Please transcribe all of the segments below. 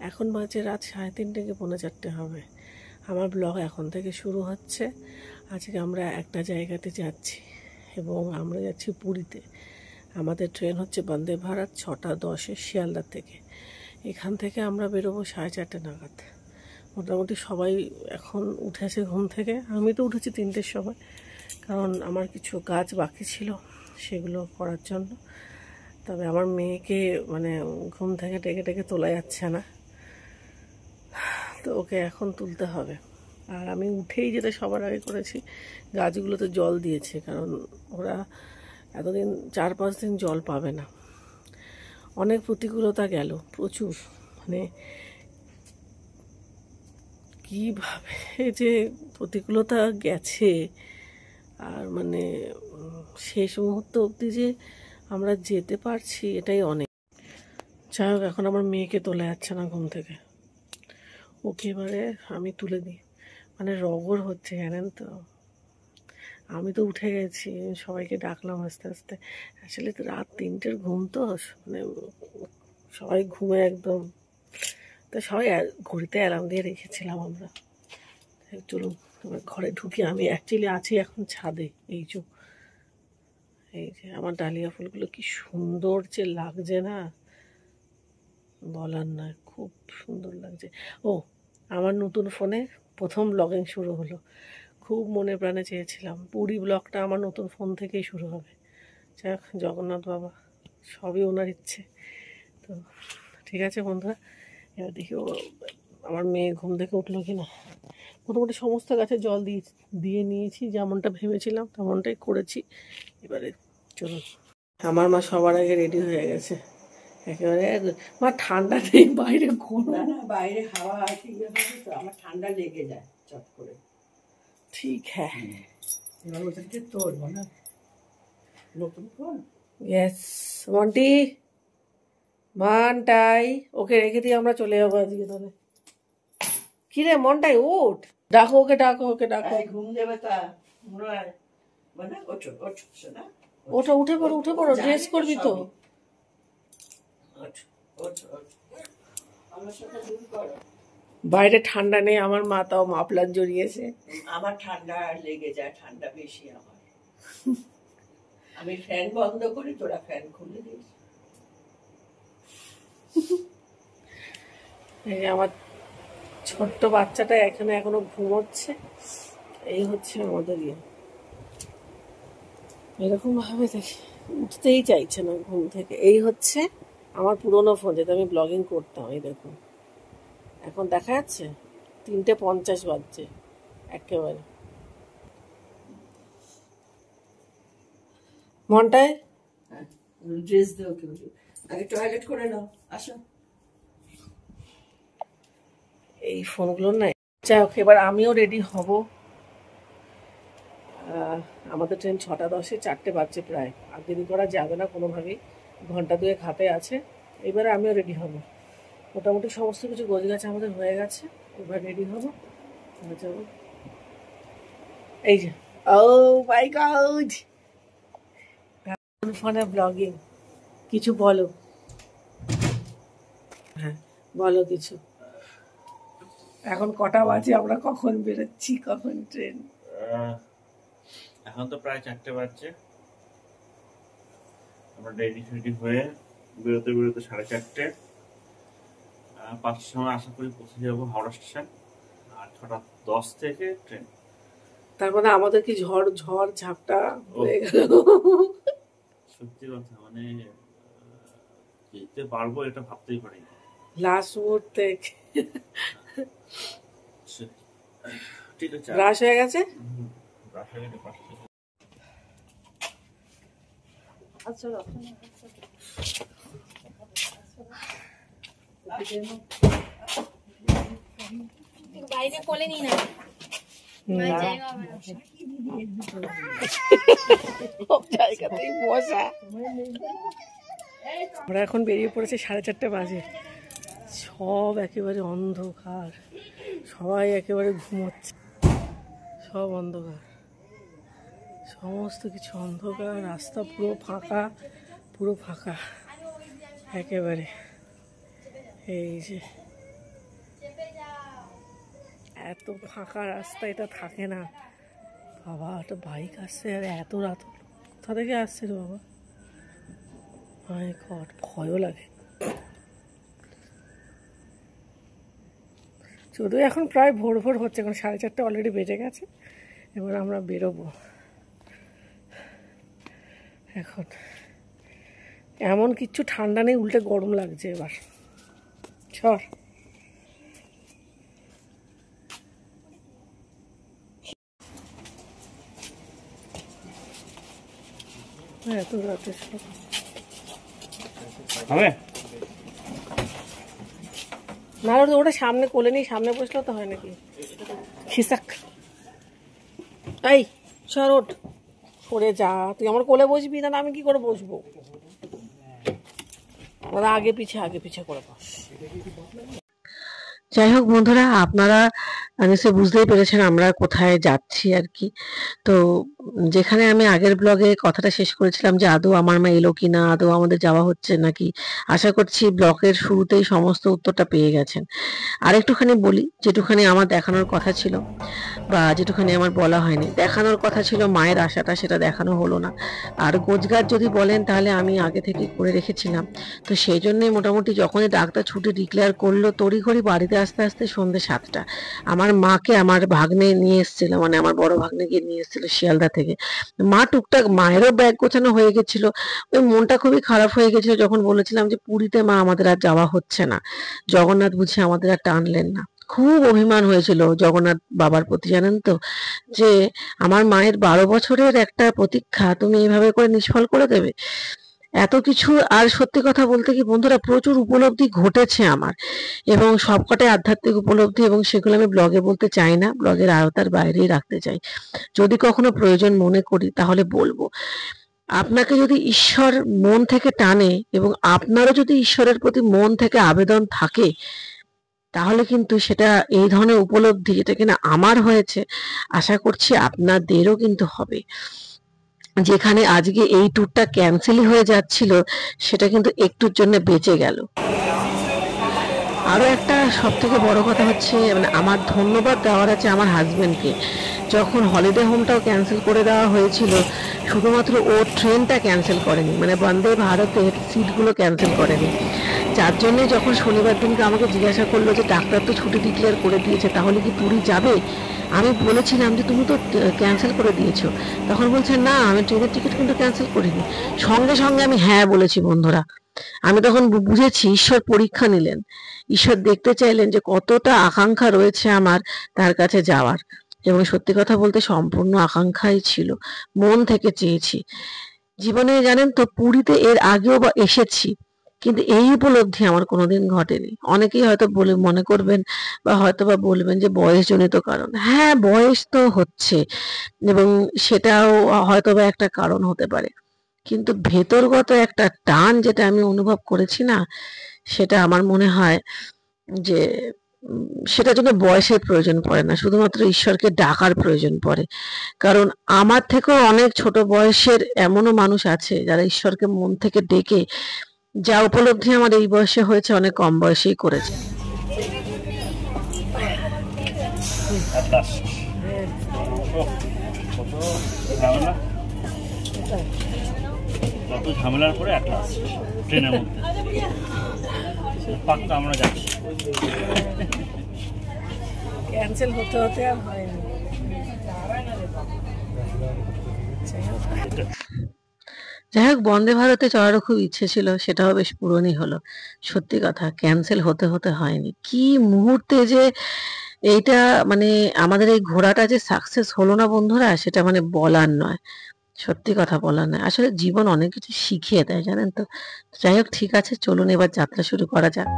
এখন বাজে রাত 3:30 কি 3:45 হবে। আমার ব্লগ এখন থেকে শুরু হচ্ছে। আজকে আমরা একটা জায়গাতে যাচ্ছি এবং আমরা যাচ্ছি পুরীতে। আমাদের ট্রেন হচ্ছে বন্দে ভারত 6:10 শিয়ালদা থেকে। এখান থেকে আমরা বেরোবো 4:30 নাগাদ। মোটামুটি সবাই এখন উঠেছে ঘুম থেকে। আমি তো উঠেছি 3টের সময়, কারণ আমার কিছু কাজ বাকি ছিল সেগুলো করার জন্য। তবে আমার মেয়েকে মানে ঘুম থেকে ডেকে ডেকে তোলা যাচ্ছে না, তো ওকে এখন তুলতে হবে। আর আমি উঠেই যেটা সবার আগে করেছি, গাছগুলোতে জল দিয়েছে, কারণ ওরা এতদিন 4-5 দিন জল পাবে না। অনেক প্রতিকূলতা গেল, প্রচুর, মানে কীভাবে যে প্রতিকূলতা গেছে, আর মানে শেষ মুহূর্ত অবধি যে আমরা যেতে পারছি এটাই অনেক। যাই হোক, এখন আমার মেয়েকে তোলা যাচ্ছে না ঘুম থেকে, ওকে এবারে আমি তুলে দিই। মানে রগর হচ্ছে, জানেন তো। আমি তো উঠে গেছি, সবাইকে ডাকলাম আস্তে আস্তে। আসলে তো রাত 3টের ঘুম, তো মানে সবাই ঘুমে একদম। তো সবাই ঘড়িতে অ্যালার্ম দিয়ে রেখেছিলাম আমরা। চলুন এবার ঘরে ঢুকি। আমি অ্যাকচুয়ালি আছি এখন ছাদে। এই যে আমার ডালিয়া ফুলগুলো কি সুন্দর যে লাগছে না, বলার নয়, খুব সুন্দর লাগছে। ও, আমার নতুন ফোনে প্রথম ব্লগিং শুরু হলো। খুব মনে প্রাণে চেয়েছিলাম পুরী ব্লগটা আমার নতুন ফোন থেকেই শুরু হবে। যাক, জগন্নাথ বাবা, সবই ওনার ইচ্ছে। তো ঠিক আছে বন্ধুরা, এবার দেখি আমার মেয়ে ঘুম থেকে উঠলো কি না। মোটামুটি সমস্ত গাছে জল দিয়ে নিয়েছি, যেমনটা ভেবেছিলাম তেমনটাই করেছি। এবারে চলুন। আমার মা সবার আগে রেডি হয়ে গেছে একেবারে। মা ঠান্ডা নেই, বাইরে ঘোরা না, বাইরে হাওয়া আছে, তো আমার ঠান্ডা লেগে যায় চট করে। ঠিক হ্যাঁ, এবার ওদেরকে তোলবো না, নতুন ফোন। ইয়েস মন্টি, মনটাই ওকে রেখে দিয়ে আমরা চলে যাবো আজকে। তাহলে কিরে মনটাই, উঠ, ডাকো ওকে, ডাকো ওকে, ডাকো। ঘুম দেবে তা মনে হয়, মানে ওঠো ওঠো না, ওঠো, উঠে পড়ো, উঠে পড়ো, ড্রেস করবি তো। আমার সাথে দূর করো। বাইরে ঠান্ডা নেই, আমার মা তাও মাফলার জড়িয়েছে। আমার ঠান্ডা লেগে যায়, ঠান্ডা বেশি আমার। আমি ফ্যান বন্ধ করি, তোরা ফ্যান খুলে দিস। এই আমার ছোট্ট বাচ্চাটা এখনো ঘুমোচ্ছে। এই হচ্ছে আমাদের এরকম ভাবে দেখি উঠতেই চাইছে না ঘুম থেকে। এই হচ্ছে আমার পুরোনো ফোন, যেটা আমি ব্লগিং করতাম। এই দেখুন, এখন দেখা যাচ্ছে 3:50 বাজছে একেবারে। মনটায় ড্রেস দেও, কেউ আগে টয়লেট করে নাও, আসো। এই ফোনগুলো না। যাই হোক, এবার আমিও রেডি হব। আমাদের ট্রেন 6:10, 4টে বাজছে প্রায়। আর দেরি করা যাবে না কোনোভাবেই, 1 ঘন্টা 2 হাতে আছে। এবারে আমিও রেডি হব। মোটামুটি সমস্ত কিছু গোছগাছ আমাদের হয়ে গেছে। এবার রেডি হব, যাব। এই যে, ও মাই গড, ফোনে ব্লগিং। কিছু বলো, হ্যাঁ বলো কিছু। এখন কটা বাজে, আমরা কখন বেরোচ্ছি, কখন ট্রেন? এখন তো প্রায় 4টে বাজছে। আমরা রেডি হয়ে বেরোতে 4:30। 5টার সময় আশা করি পৌঁছে যাবো হাওড়া স্টেশন। আর 6:10 থেকে ট্রেন। তার মানে আমাদের কি ঝড় ঝাপটা হয়ে গেল। সত্যি কথা, মানে যেতে পারবো এটা ভাবতেই পারিনি। লাস্ট মুহূর্তে ঠিক আছে, রাশ হয়ে গেছে। বাইরে কোলে নি না, জায়গাতেই বসা। আমরা এখন বেরিয়ে পড়েছি, 4:30 বাজে। সব একেবারে অন্ধকার, সবাই একেবারে ঘুমোচ্ছে, সব অন্ধকার, সমস্ত কিছু অন্ধকার। রাস্তা পুরো ফাঁকা, পুরো ফাঁকা একেবারে। এই যে এত ফাঁকা রাস্তা এটা থাকে না বাবা। একটা বাইক আসছে আর এত রাত হলো, কোথা থেকে আসছে রে বাবা? মাই গড, ভয়ও লাগে। যদিও এখন প্রায় ভোর ভোর হচ্ছে, এখন 4:30 অলরেডি বেজে গেছে। এবার আমরা বেরোবো। এখন এমন কিচ্ছু ঠান্ডা নেই, উল্টে গরম লাগছে এবার। চল এত রাতে হবে না, ওটা সামনে কোলে নেই, সামনে বসলে তো হয় নাকি? খিসাক এই সর, ওঠ, সরে যা। তুই আমার কোলে বসবি না, আমি কি করে বসবো? আগে পিছে করে বস। যাই হোক বন্ধুরা, আপনারা নিশ্চয়ই বুঝতেই পেরেছেন আমরা কোথায় যাচ্ছি আর কি। তো যেখানে আমি আগের ব্লগে কথাটা শেষ করেছিলাম যে আদৌ আমার মা এলো কি না, আদৌ আমাদের যাওয়া হচ্ছে নাকি, আশা করছি ব্লগের শুরুতেই সমস্ত উত্তরটা পেয়ে গেছেন। আর একটুখানি বলি, যেটুখানি আমার দেখানোর কথা ছিল বা যেটুখানি আমার বলা হয়নি, দেখানোর কথা ছিল মায়ের আশাটা, সেটা দেখানো হলো না। আর গোছগাছ যদি বলেন তাহলে আমি আগে থেকে করে রেখেছিলাম। তো সেই জন্যই মোটামুটি যখনই ডাক্তার ছুটি ডিক্লেয়ার করলো, তড়িঘড়ি বাড়িতে আস্তে আস্তে সন্ধ্যে 7টা। আমার মাকে আমার ভাগ্নে নিয়ে এসেছিল, মানে আমার বড় ভাগ্নে গিয়ে নিয়ে এসেছিল শিয়ালদা থেকে। মা টুকটাক, মায়েরও ব্যাগ গোছানো হয়ে গেছিল। ওই মনটা খুবই খারাপ হয়ে গেছিল যখন বলেছিলাম যে পুরীতে মা আমাদের আর যাওয়া হচ্ছে না, জগন্নাথ বুঝি আমাদের আর টানলেন না। খুব অভিমান হয়েছিল জগন্নাথ বাবার প্রতি, জানেন তো, যে আমার মায়ের 12 বছরের একটা প্রতীক্ষা তুমি এইভাবে করে নিষ্ফল করে দেবে। এত কিছু। আর সত্যি কথা বলতে কি বন্ধুরা, প্রচুর উপলব্ধি ঘটেছে আমার, এবং সবকটাই আধ্যাত্মিক উপলব্ধি, এবং সেগুলো আমি ব্লগে বলতে চাই না, ব্লগের আওতার বাইরেই রাখতে চাই। যদি কখনো প্রয়োজন মনে করি তাহলে বলবো। আপনাকে যদি ঈশ্বর মন থেকে টানে এবং আপনারও যদি ঈশ্বরের প্রতি মন থেকে আবেদন থাকে, তাহলে কিন্তু সেটা, এই ধরনের উপলব্ধি যেটা কিনা আমার হয়েছে, আশা করছি আপনাদেরও কিন্তু হবে। যেখানে আজকে এই ট্যুরটা ক্যান্সেলই হয়ে যাচ্ছিল, সেটা কিন্তু একটুর জন্য বেঁচে গেল। আরও একটা সব থেকে বড় কথা হচ্ছে, মানে আমার ধন্যবাদ দেওয়ার আছে আমার হাজব্যান্ডকে। যখন হলিডে হোমটাও ক্যান্সেল করে দেওয়া হয়েছিল, শুধুমাত্র ও ট্রেনটা ক্যান্সেল করেনি, মানে বন্দে ভারতের সিটগুলো ক্যান্সেল করেনি। যার জন্যে যখন শনিবার দিনকে আমাকে জিজ্ঞাসা করলো যে ডাক্তার তো ছুটি ডিক্লেয়ার করে দিয়েছে, তাহলে কি পুরী যাবে? আমি বলেছিলাম যে তুমি তো ক্যান্সেল করে দিয়েছো। তখন বলছে না, আমি ট্রেনের টিকিট কিন্তু ক্যান্সেল করিনি। সঙ্গে সঙ্গে আমি হ্যাঁ বলেছি বন্ধুরা। আমি তখন বুঝেছি ঈশ্বর পরীক্ষা নিলেন, ঈশ্বর দেখতে চাইলেন যে কতটা আকাঙ্ক্ষা রয়েছে আমার তার কাছে যাওয়ার। এবং সত্যি কথা বলতে সম্পূর্ণ আকাঙ্ক্ষাই ছিল, মন থেকে চেয়েছি। জীবনে জানেন তো, পুরীতে এর আগেও বা এসেছি, কিন্তু এই উপলব্ধি আমার কোনোদিন ঘটেনি। অনেকেই হয়তো মনে করবেন বা হয়তো বা বলবেন যে বয়সজনিত কারণ। হ্যাঁ, বয়স তো হচ্ছে, এবং সেটাও হয়তো বা একটা কারণ হতে পারে, কিন্তু ভেতরগত একটা টান যেটা আমি অনুভব করেছি না, সেটা আমার মনে হয় যে সেটার জন্য বয়সের প্রয়োজন পড়ে না, শুধুমাত্র ঈশ্বরকে ডাকার প্রয়োজন পড়ে। কারণ আমার থেকেও অনেক ছোট বয়সের এমনও মানুষ আছে যারা ঈশ্বরকে মন থেকে ডেকে যা উপলব্ধি আমার এই বয়সে হয়েছে, অনেক কম বয়সেই করেছে। কত ঝামেলার পরে একটা ট্রেনের মধ্যে পাক্কা আমরা যাচ্ছি। ক্যান্সেল হতে হতে আর হয়নি। যাই হোক, বন্দে ভারতে চড়ারও খুব ইচ্ছে ছিল, সেটাও বেশ পূরণই হলো। সত্যি কথা, ক্যান্সেল হতে হতে হয়নি। কি মুহূর্তে যে এইটা, মানে আমাদের এই ঘোরাটা যে সাকসেস হলো না বন্ধুরা, সেটা মানে বলার নয়, সত্যি কথা বলার নয়। আসলে জীবন অনেক কিছু শিখিয়ে দেয়, জানেন তো। যাই হোক, ঠিক আছে, চলুন এবার যাত্রা শুরু করা যাক।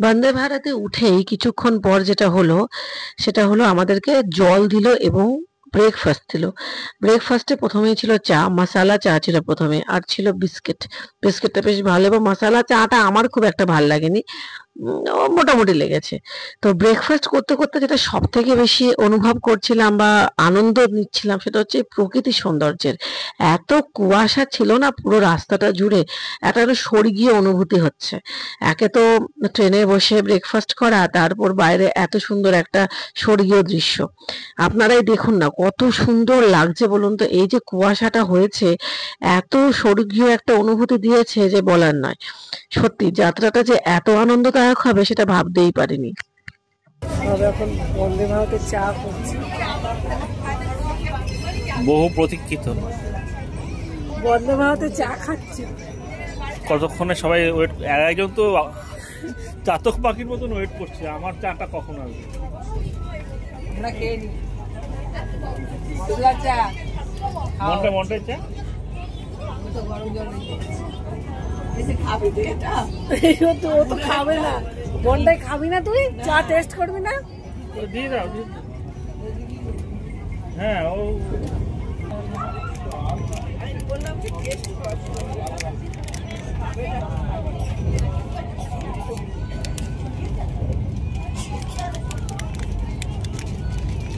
বন্দে ভারতে উঠেই কিছুক্ষণ পর যেটা হলো সেটা হলো আমাদেরকে জল দিল এবং ব্রেকফাস্ট দিল। ব্রেকফাস্টে প্রথমেই ছিল চা, মশালা চা ছিল প্রথমে, আর ছিল বিস্কিট। বিস্কিটটা বেশ ভালো এবং মশালা চাটা আমার খুব একটা ভালো লাগেনি, মোটামুটি লেগেছে। তো ব্রেকফাস্ট করতে করতে যেটা সব থেকে বেশি অনুভব করছিলাম বা আনন্দ নিচ্ছিলাম সেটা হচ্ছে প্রকৃতির সৌন্দর্যের। এত কুয়াশা ছিল না পুরো রাস্তাটা জুড়ে, একটা স্বর্গীয় অনুভূতি হচ্ছে। একে তো ট্রেনে বসে ব্রেকফাস্ট করা, তারপর বাইরে এত সুন্দর একটা স্বর্গীয় দৃশ্য। আপনারাই দেখুন না কত সুন্দর লাগছে বলুন তো। এই যে কুয়াশাটা হয়েছে এত স্বর্গীয় একটা অনুভূতি দিয়েছে যে বলার নয়। সত্যি যাত্রাটা যে এত আনন্দদায়ক হবে সেটা ভাবতেই পারিনি। এখন বন্দে ভারতের চা করছি, বহু প্রতীক্ষিত বন্দে ভারতের চা খাচ্ছি। কতক্ষণে সবাই ওয়েট, একজন তো চাতক পাখির মতন ওয়েট করছে আমার চাটা কখন আসবে। আমরা খেয়ে নিই মশলা চা, মনটা চা তো গরম জল খাবি তুই? এটা ও তো খাবে না, মনটাই খাবি না তুই? চা টেস্ট করবি না? দিয়ে দাও। হ্যাঁ ও বললাম যে টেস্ট কর।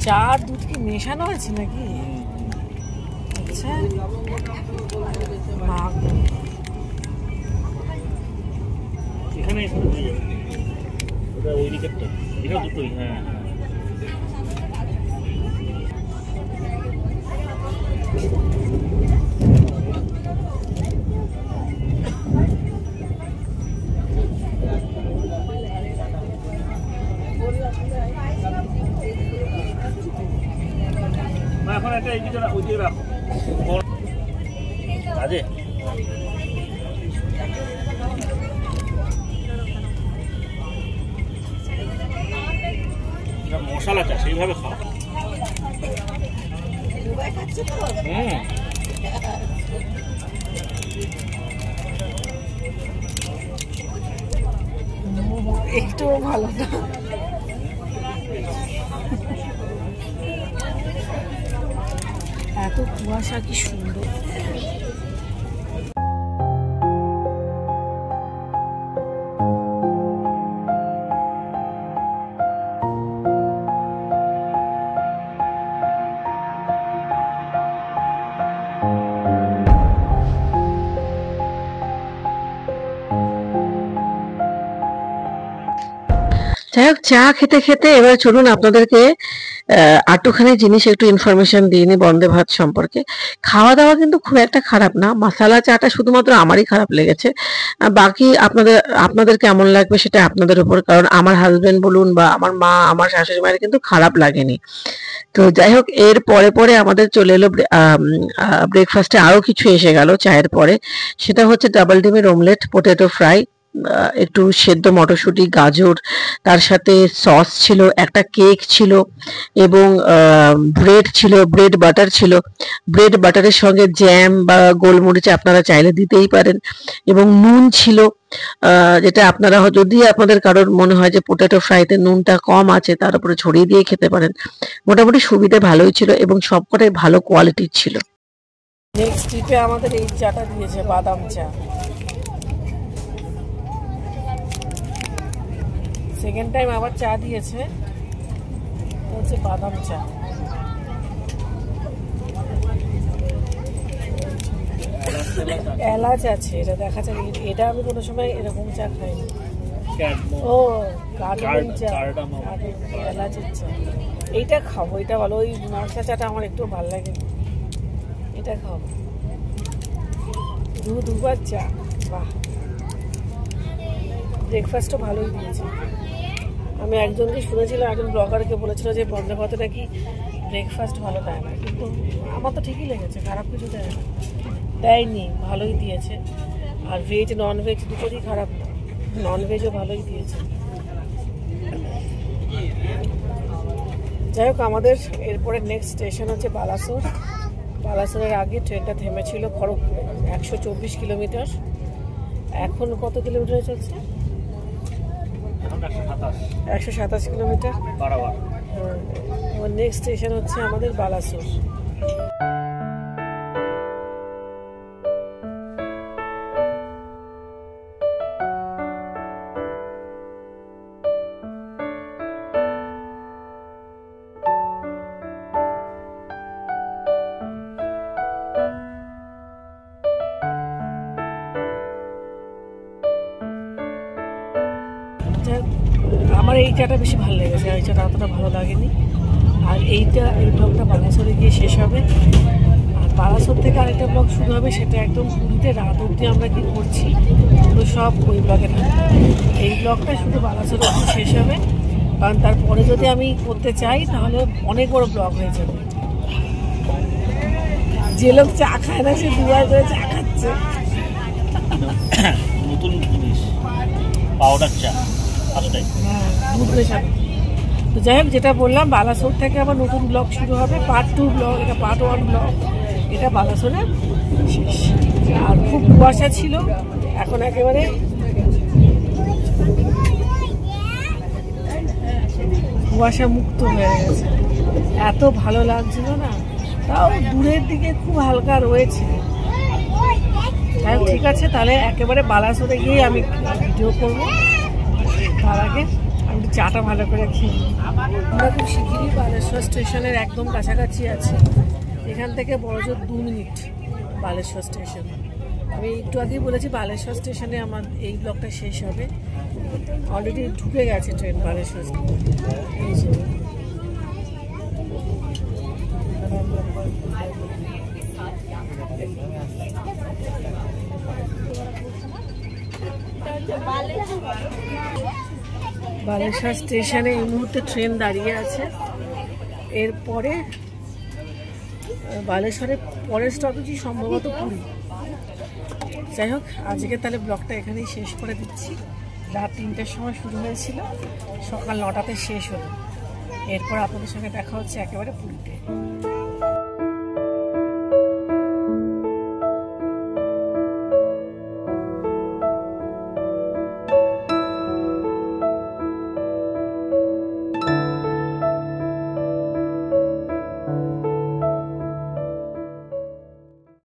চা আর দুধ কি মেশানো আছে নাকি? আচ্ছা এখানে ওটা ওই দিকেরটা, এখানে দুটোই। হ্যাঁ এখন একটা এই দিকে ওই দিকে রাখো কাজে। মশলা চা সেইভাবে খাও। একটু ভালো না। এত কুয়াশা, কি সুন্দর। যাই হোক, চা খেতে খেতে এবার চলুন আপনাদেরকে আটটুখানি জিনিস একটু ইনফরমেশন দিয়ে নি বন্দে ভারত সম্পর্কে। খাওয়া দাওয়া কিন্তু খুব একটা খারাপ না, মশালা চাটা শুধুমাত্র আমারই খারাপ লেগেছে। বাকি আপনাদের কেমন লাগবে সেটা আপনাদের উপর, কারণ আমার হাজবেন্ড বলুন বা আমার মা, আমার শাশুড়ি মায়ের কিন্তু খারাপ লাগেনি। তো যাই হোক, এর পরে পরে আমাদের চলে এলো ব্রেকফাস্টে আরো কিছু এসে গেল চায়ের পরে। সেটা হচ্ছে ডাবল ডিমের অমলেট, পোটেটো ফ্রাই, একটু সেদ্ধ মটরশুঁটি, গাজর, তার সাথে সস ছিল, একটা কেক ছিল এবং ব্রেড ছিল, ব্রেড বাটার ছিল। ব্রেড বাটারের সঙ্গে জ্যাম বা গোলমরিচ আপনারা চাইলে দিতেই পারেন, এবং নুন ছিল, যেটা আপনারা যদি আপনাদের কারোর মনে হয় যে পোটেটো ফ্রাইতে নুনটা কম আছে তার উপরে ছড়িয়ে দিয়ে খেতে পারেন। মোটামুটি সুবিধে ভালোই ছিল এবং সবকটাই ভালো কোয়ালিটির ছিল। নেক্সট ট্রিপে আমাদের এই চাটা দিয়েছে, বাদাম চা। সেকেন্ড টাইম আবার চা দিয়েছে, হচ্ছে বাদাম চা। এলাচ আছে, এটা দেখা যায়। এটা আমি কোনো সময় এরকম চা খাইনি। ও কার্ডামন চা, এলাচের চা। এইটা খাবো, এটা ভালো। ওই মশলা চাটা আমার একটু ভালো লাগে, এটা খাবো। দুবার চা, বাহ। ব্রেকফাস্টও ভালোই দিয়েছে। আমি একজনকে শুনেছিলাম, একজন ব্লগারকে বলেছিল যে বন্দে ভারতে নাকি ব্রেকফাস্ট ভালো দেয় না, কিন্তু আমার তো ঠিকই লেগেছে, খারাপ কিছু দেয় না, দেয়নি, ভালোই দিয়েছে। আর ভেজ নন ভেজ দুটোরই খারাপ না, নন ভেজও ভালোই দিয়েছে। যাই হোক, আমাদের এরপরে নেক্সট স্টেশন হচ্ছে বালাসোর। বালাসোরের আগে ট্রেনটা থেমেছিল খড়গপুরে, 124 কিলোমিটার। এখন কত কিলোমিটার চলছে? 127 কিলোমিটার। বারাবার। এবার নেক্সট স্টেশন হচ্ছে আমাদের বালাসোর। আমার এই চাটা বেশি ভালো লেগেছে, এই চাটা অতটা ভালো লাগেনি। আর এই ব্লগটা বালাসোরে গিয়ে শেষ হবে। আর বালাসোর থেকে আরেকটা ব্লগ শুরু হবে, সেটা একদম পুরীতে রাত অবধি আমরা কি করছি তো সব ওই ব্লগে থাকবে। এই ব্লগটা শুধু বালাসোরে অবধি শেষ হবে, কারণ তারপরে যদি আমি করতে চাই তাহলে অনেক বড় ব্লগ হয়ে যাবে। যে লোক চা খায় না সে দুবার করে চা খাচ্ছে। নতুন জিনিস পাউডার চা আসলে দুধ মেশানো। তো যাই হোক, যেটা বললাম বালাসোর থেকে আবার নতুন ব্লগ শুরু হবে, পার্ট 2 ব্লগ। এটা পার্ট 1 ব্লগ, এটা বালাসোরে শেষ। আর খুব কুয়াশা ছিল, এখন একেবারে কুয়াশা মুক্ত হয়ে গেছে। এত ভালো লাগছিল না, তাও দূরের দিকে খুব হালকা রয়েছে। তাই ঠিক আছে, তাহলে একেবারে বালাসোরে গিয়ে আমি ভিডিও করবো। তার আগে আমি চাটা ভালো করে খেয়ে নিই। আমরা খুব শিগগিরই বালেশ্বর স্টেশনের একদম কাছাকাছি আছি। এখান থেকে বড়জোর 2 মিনিট বালেশ্বর স্টেশন। আমি একটু আগেই বলেছি বালেশ্বর স্টেশনে আমার এই ব্লগটা শেষ হবে। অলরেডি ঢুকে গেছে ট্রেন বালেশ্বর। এই যে বালেশ্বর স্টেশনে এই মুহূর্তে ট্রেন দাঁড়িয়ে আছে। এরপরে বালেশ্বরের পরের স্টপেজই সম্ভবত পুরী। যাই হোক, আজকে তাহলে ব্লগটা এখানেই শেষ করে দিচ্ছি। রাত 3টার সময় শুরু হয়েছিল, সকাল 9টাতে শেষ হলো। এরপর আপনাদের সঙ্গে দেখা হচ্ছে একেবারে পুরীতে।